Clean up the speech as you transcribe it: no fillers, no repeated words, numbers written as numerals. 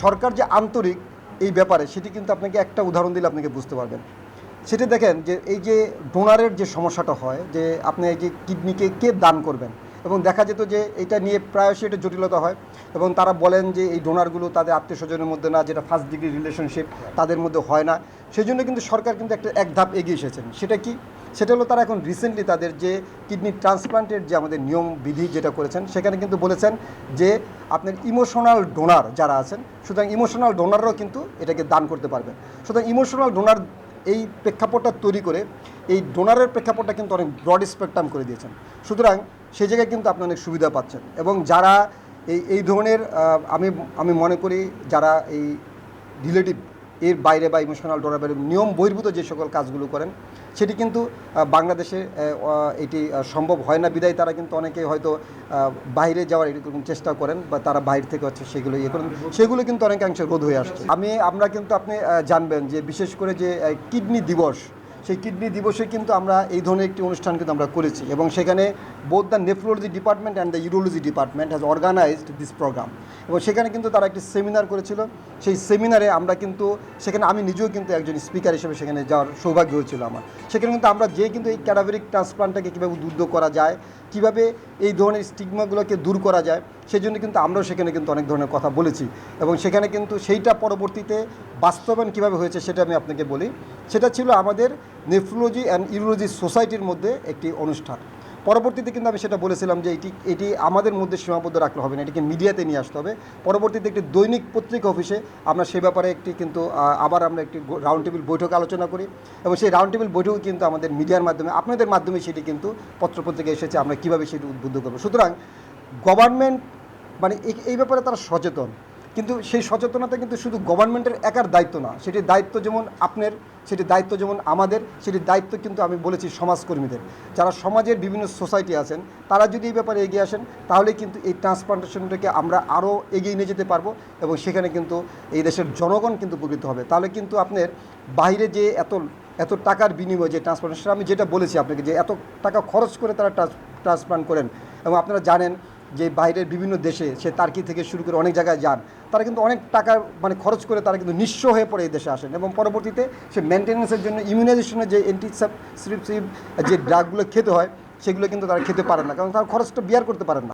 সরকার যে আন্তরিক এই ব্যাপারে সেটি কিন্তু আপনাকে একটা উদাহরণ দিলে আপনাকে বুঝতে পারবেন। সেটি দেখেন যে এই যে ডোনারের যে সমস্যাটা হয় যে আপনি এই যে কিডনিকে কে দান করবেন, এবং দেখা যেত যে এটা নিয়ে প্রায়শই এটা জটিলতা হয়, এবং তারা বলেন যে এই ডোনারগুলো তাদের আত্মীয় স্বজনের মধ্যে না, যেটা ফার্স্ট ডিগ্রি রিলেশনশিপ তাদের মধ্যে হয় না। সেই জন্য কিন্তু সরকার কিন্তু এক ধাপ এগিয়ে এসেছেন। সেটা কি? সেটা হলো তারা এখন রিসেন্টলি তাদের যে কিডনি ট্রান্সপ্লান্টের যে আমাদের নিয়ম বিধি যেটা করেছেন, সেখানে কিন্তু বলেছেন যে আপনার ইমোশনাল ডোনার যারা আছেন, সুতরাং ইমোশনাল ডোনাররাও কিন্তু এটাকে দান করতে পারবেন। সুতরাং ইমোশনাল ডোনার এই প্রেক্ষাপটটা তৈরি করে এই ডোনারের প্রেক্ষাপটটা কিন্তু অনেক ব্রড স্পেকট্রাম করে দিয়েছেন। সুতরাং সেই জায়গায় কিন্তু আপনি অনেক সুবিধা পাচ্ছেন, এবং যারা এই ধরনের আমি মনে করি যারা এই রিলেটিভ এর বাইরে বা ইমোশনাল ডোনার বাইরে নিয়ম বহির্ভূত যে সকল কাজগুলো করেন, সেটি কিন্তু বাংলাদেশে এটি সম্ভব হয় না বিধায় তারা কিন্তু অনেকে হয়তো বাইরে যাওয়ার এরকম চেষ্টা করেন, বা তারা বাইরে থেকে হচ্ছে সেগুলো ইয়ে করেন, সেগুলো কিন্তু অনেকাংশে রোধ হয়ে আসছে। আমরা কিন্তু আপনি জানবেন যে বিশেষ করে যে কিডনি দিবস, সেই কিডনি দিবসে কিন্তু আমরা এই ধরনের একটি অনুষ্ঠান কিন্তু আমরা করেছি, এবং সেখানে both the nephrology department and the urology department has organised this programme. এবং সেখানে কিন্তু তারা একটি সেমিনার করেছিল। সেই সেমিনারে আমরা কিন্তু সেখানে আমি নিজেও কিন্তু একজন স্পিকার হিসেবে সেখানে যাওয়ার সৌভাগ্য হয়েছিল আমার। সেখানে কিন্তু আমরা কিন্তু এই ক্যাডাভারিক ট্রান্সপ্লান্টটাকে কীভাবে উদ্বুদ্ধ করা যায়, কীভাবে এই ধরনের স্টিগমাগুলোকে দূর করা যায়, সেই জন্য কিন্তু আমরাও সেখানে কিন্তু অনেক ধরনের কথা বলেছি। এবং সেখানে কিন্তু সেইটা পরবর্তীতে বাস্তবায়ন কীভাবে হয়েছে সেটা আমি আপনাকে বলি। সেটা ছিল আমাদের নেফ্রোলজি অ্যান্ড ইউরোলজি সোসাইটির মধ্যে একটি অনুষ্ঠান। পরবর্তীতে কিন্তু আমি সেটা বলেছিলাম যে এটি আমাদের মধ্যে সীমাবদ্ধ রাখলে হবে না, এটিকে মিডিয়াতে নিয়ে আসতে হবে। পরবর্তীতে একটি দৈনিক পত্রিকা অফিসে আমরা সে ব্যাপারে আবার আমরা একটি রাউন্ড টেবিল বৈঠক আলোচনা করি, এবং সেই রাউন্ড টেবিল বৈঠক কিন্তু আমাদের মিডিয়ার মাধ্যমে, আপনাদের মাধ্যমে সেটি কিন্তু পত্রপত্রিকা এসেছে, আমরা কীভাবে সেটি উদ্বুদ্ধ করবো। সুতরাং গভর্নমেন্ট এই ব্যাপারে তারা সচেতন, কিন্তু সেই সচেতনতা কিন্তু শুধু গভর্নমেন্টের একার দায়িত্ব না, সেটির দায়িত্ব যেমন আপনার, সেটির দায়িত্ব যেমন আমাদের, সেটির দায়িত্ব কিন্তু আমি বলেছি সমাজকর্মীদের, যারা সমাজের বিভিন্ন সোসাইটি আছেন, তারা যদি এই ব্যাপারে এগিয়ে আসেন, তাহলে কিন্তু এই ট্রান্সপ্লান্টেশনটাকে আমরা আরও এগিয়ে নিয়ে যেতে পারবো, এবং সেখানে কিন্তু এই দেশের জনগণ কিন্তু উপকৃত হবে। তাহলে কিন্তু আপনার বাইরে যে এত টাকার বিনিময়ে যে ট্রান্সপ্লান্টেশন, আমি যেটা বলেছি আপনাকে যে এত টাকা খরচ করে তারা ট্রান্সপ্লান্ট করেন, এবং আপনারা জানেন যে বাইরের বিভিন্ন দেশে সে টার্কি থেকে শুরু করে অনেক জায়গায় যান, তারা কিন্তু অনেক টাকা খরচ করে তারা কিন্তু নিঃস্ব হয়ে পড়ে এই দেশে আসেন, এবং পরবর্তীতে সে মেনটেন্যান্সের জন্য ইমিউনাইজেশনের যে অ্যান্টিসেপটিভ যে ড্রাগগুলো খেতে হয়, সেগুলো কিন্তু তারা খেতে পারেন না, কারণ তারা খরচটা বিয়ার করতে পারেন না।